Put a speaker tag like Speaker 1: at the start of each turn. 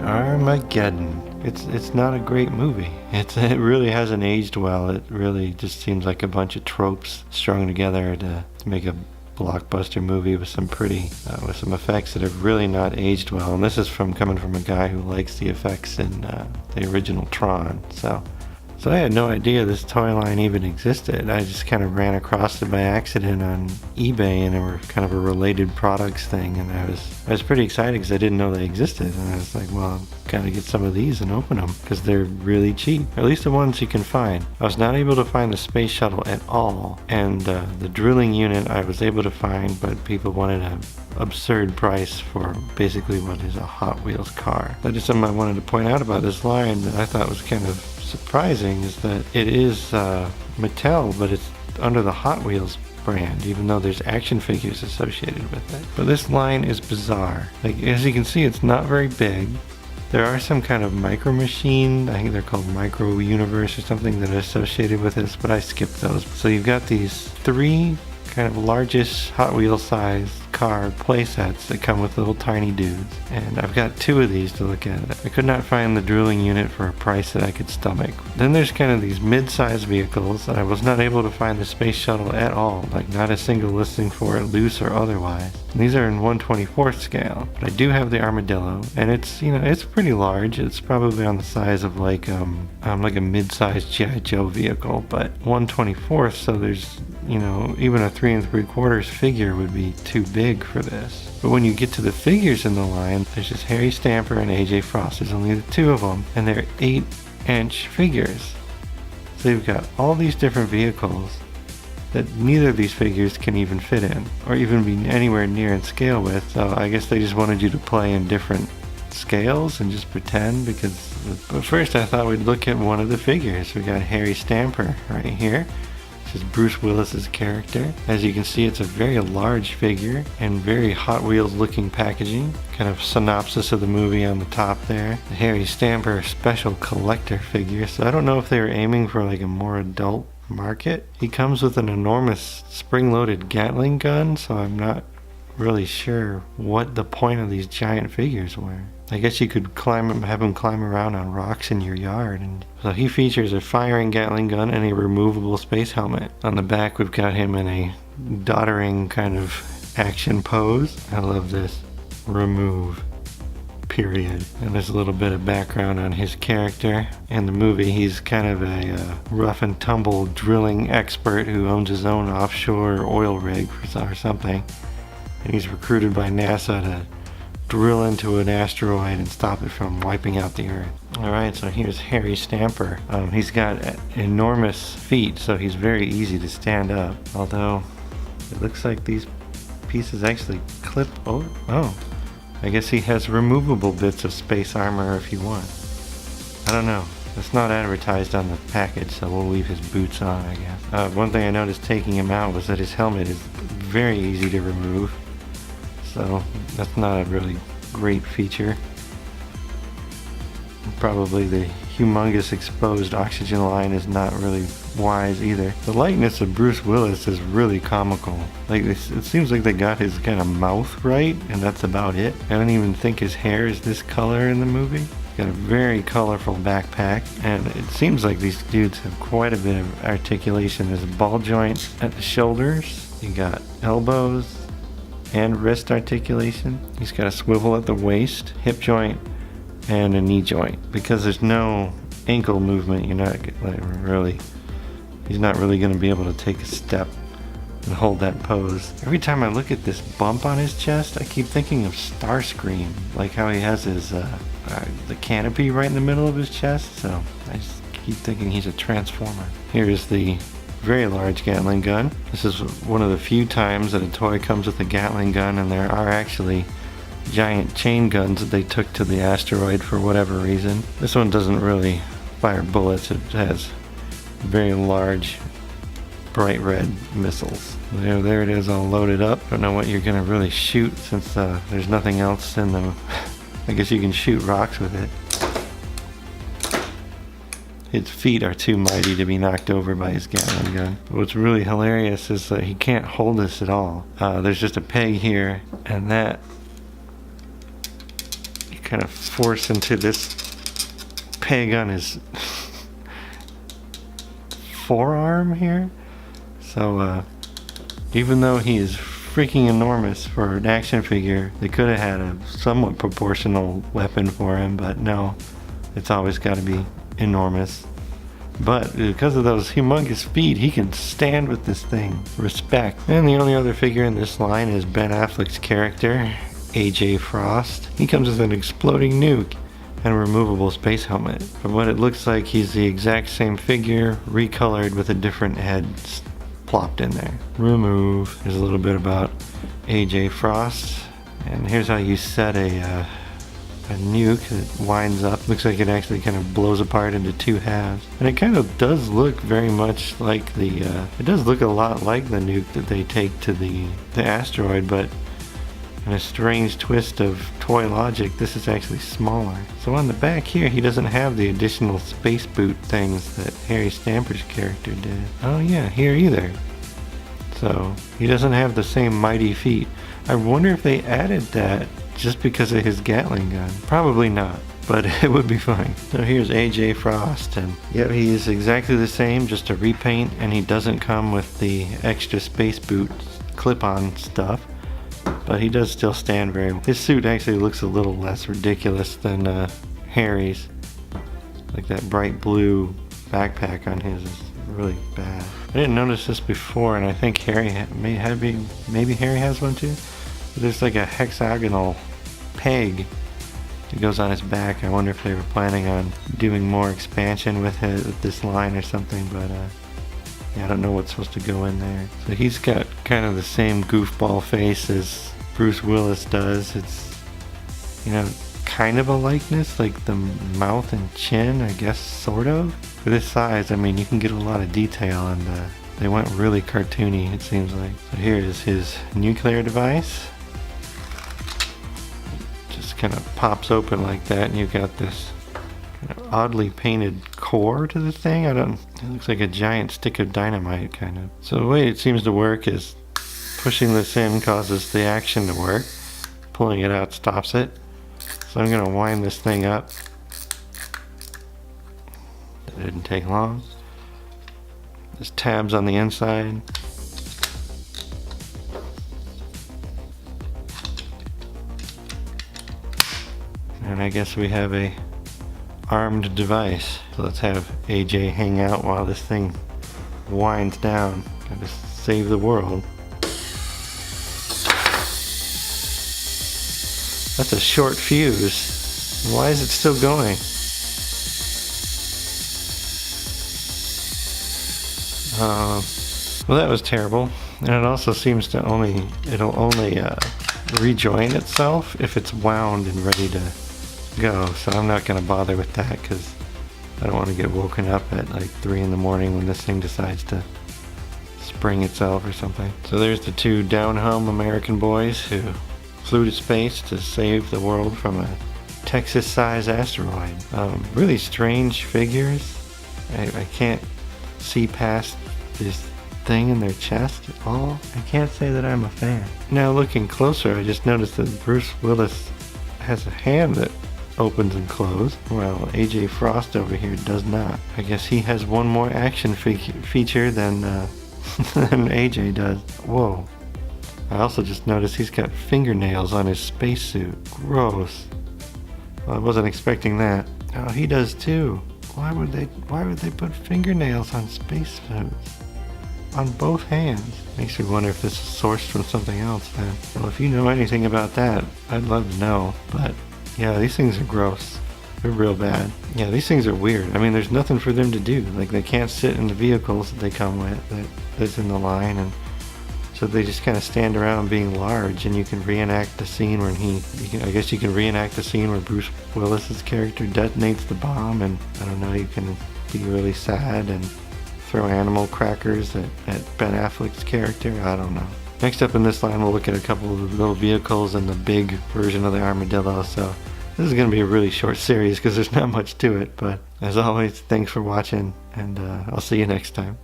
Speaker 1: Armageddon. It's not a great movie. It really hasn't aged well. It really just seems like a bunch of tropes strung together to make a blockbuster movie with some with some effects that have really not aged well. And this is coming from a guy who likes the effects in the original Tron. So I had no idea this toy line even existed. I just kind of ran across it by accident on eBay, and they were kind of a related products thing, and I was pretty excited because I didn't know they existed, and I was like, well, I've got to get some of these and open them because they're really cheap, or at least the ones you can find. I was not able to find the space shuttle at all, and the drilling unit I was able to find, but people wanted an absurd price for basically what is a Hot Wheels car. That is something I wanted to point out about this line that I thought was kind of surprising, is that it is Mattel, but it's under the Hot Wheels brand, even though there's action figures associated with it. But this line is bizarre. Like, as you can see, it's not very big. There are some kind of micro machine, I think they're called Micro Universe or something, that are associated with this, but I skipped those. So you've got these three kind of largest Hot Wheels sized car play sets that come with little tiny dudes, and I've got two of these to look at. I could not find the drilling unit for a price that I could stomach. Then there's kind of these mid-sized vehicles, and I was not able to find the space shuttle at all, like not a single listing for it, loose or otherwise. And these are in 1/24th scale, but I do have the armadillo, and it's, you know, it's pretty large. It's probably on the size of like a mid-sized G.I. Joe vehicle, but 1/24th, so there's, you know, even a 3 3/4 figure would be too big for this. But when you get to the figures in the line, there's just Harry Stamper and AJ Frost. There's only the two of them, and they're 8-inch figures. So you've got all these different vehicles that neither of these figures can even fit in, or even be anywhere near in scale with. So I guess they just wanted you to play in different scales and just pretend, but first I thought we'd look at one of the figures. We got Harry Stamper right here. This is Bruce Willis's character. As you can see, it's a very large figure and very Hot Wheels looking packaging. Kind of synopsis of the movie on the top there. The Harry Stamper special collector figure. So I don't know if they were aiming for like a more adult market. He comes with an enormous spring-loaded Gatling gun, so I'm not really sure what the point of these giant figures were. I guess you could have him climb around on rocks in your yard. And so he features a firing Gatling gun and a removable space helmet. On the back we've got him in a doddering kind of action pose. I love this. Remove. Period. And there's a little bit of background on his character. In the movie, he's kind of a rough and tumble drilling expert who owns his own offshore oil rig or something. And he's recruited by NASA to drill into an asteroid and stop it from wiping out the Earth. Alright, so here's Harry Stamper. He's got enormous feet, so he's very easy to stand up. Although, it looks like these pieces actually clip over. Oh, I guess he has removable bits of space armor if you want. I don't know. It's not advertised on the package, so we'll leave his boots on, I guess. One thing I noticed taking him out was that his helmet is very easy to remove. So that's not a really great feature. Probably the humongous exposed oxygen line is not really wise either. The likeness of Bruce Willis is really comical. Like, it seems like they got his kind of mouth right, and that's about it. I don't even think his hair is this color in the movie. Got a very colorful backpack, and it seems like these dudes have quite a bit of articulation. There's a ball joint at the shoulders. You got elbows and wrist articulation. He's got a swivel at the waist, hip joint, and a knee joint. Because there's no ankle movement, he's not really going to be able to take a step and hold that pose. Every time I look at this bump on his chest, I keep thinking of Starscream, like how he has his the canopy right in the middle of his chest. So I just keep thinking he's a transformer. Here's the very large Gatling gun. This is one of the few times that a toy comes with a Gatling gun, and there are actually giant chain guns that they took to the asteroid for whatever reason. This one doesn't really fire bullets. It has very large bright red missiles. There it is, all loaded up. Don't know what you're gonna really shoot since there's nothing else in them. I guess you can shoot rocks with it. His feet are too mighty to be knocked over by his Gatling gun. What's really hilarious is that he can't hold this at all. There's just a peg here, and that kind of force into this peg on his forearm here. So even though he is freaking enormous for an action figure, they could have had a somewhat proportional weapon for him, but no, it's always got to be enormous. But because of those humongous feet, he can stand with this thing. Respect. And the only other figure in this line is Ben Affleck's character, AJ Frost. He comes with an exploding nuke and a removable space helmet. From what it looks like, he's the exact same figure, recolored with a different head plopped in there. Remove. There's a little bit about AJ Frost. And here's how you set a nuke that winds up. Looks like it actually kind of blows apart into two halves. And it kind of does look very much like the, it does look a lot like the nuke that they take to the asteroid, but in a strange twist of toy logic, this is actually smaller. So on the back here, he doesn't have the additional space boot things that Harry Stamper's character did. Oh yeah, here either. So he doesn't have the same mighty feet. I wonder if they added that just because of his Gatling gun. Probably not, but it would be fine. So here's AJ Frost, and yeah, he is exactly the same, just a repaint, and he doesn't come with the extra space boot clip-on stuff, but he does still stand very well. His suit actually looks a little less ridiculous than Harry's. Like that bright blue backpack on his is really bad. I didn't notice this before, and I think Harry maybe Harry has one too. There's like a hexagonal peg that goes on his back. I wonder if they were planning on doing more expansion with this line or something, but yeah, I don't know what's supposed to go in there. So he's got kind of the same goofball face as Bruce Willis does. It's, you know, kind of a likeness, like the mouth and chin, I guess, sort of. For this size, I mean, you can get a lot of detail, and they went really cartoony, it seems like. So here is his nuclear device. Kind of pops open like that, and you've got this kind of oddly painted core to the thing. It looks like a giant stick of dynamite, kind of. So the way it seems to work is pushing this in causes the action to work. Pulling it out stops it. So I'm gonna wind this thing up. It didn't take long. There's tabs on the inside. And I guess we have a armed device. So let's have AJ hang out while this thing winds down. Gotta save the world. That's a short fuse. Why is it still going? Well, that was terrible. And it also seems to it'll only rejoin itself if it's wound and ready to go. So I'm not going to bother with that because I don't want to get woken up at like 3 in the morning when this thing decides to spring itself or something. So there's the two down-home American boys who flew to space to save the world from a Texas-sized asteroid. Really strange figures. I can't see past this thing in their chest at all. I can't say that I'm a fan. Now looking closer, I just noticed that Bruce Willis has a hand that opens and closes, while AJ Frost over here does not. I guess he has one more action feature than AJ does. Whoa. I also just noticed he's got fingernails on his spacesuit. Gross. Well, I wasn't expecting that. Oh, he does too. Why would they put fingernails on spacesuits? On both hands. Makes me wonder if this is sourced from something else then. Well, if you know anything about that, I'd love to know. But yeah, these things are gross. They're real bad. Yeah, these things are weird. I mean, there's nothing for them to do. Like, they can't sit in the vehicles that they come with, that's in the line, and so they just kind of stand around being large, and you can reenact the scene where I guess you can reenact the scene where Bruce Willis's character detonates the bomb, and I don't know, you can be really sad and throw animal crackers at Ben Affleck's character. I don't know. Next up in this line, we'll look at a couple of the little vehicles and the big version of the armadillo. So this is going to be a really short series because there's not much to it. But as always, thanks for watching, and I'll see you next time.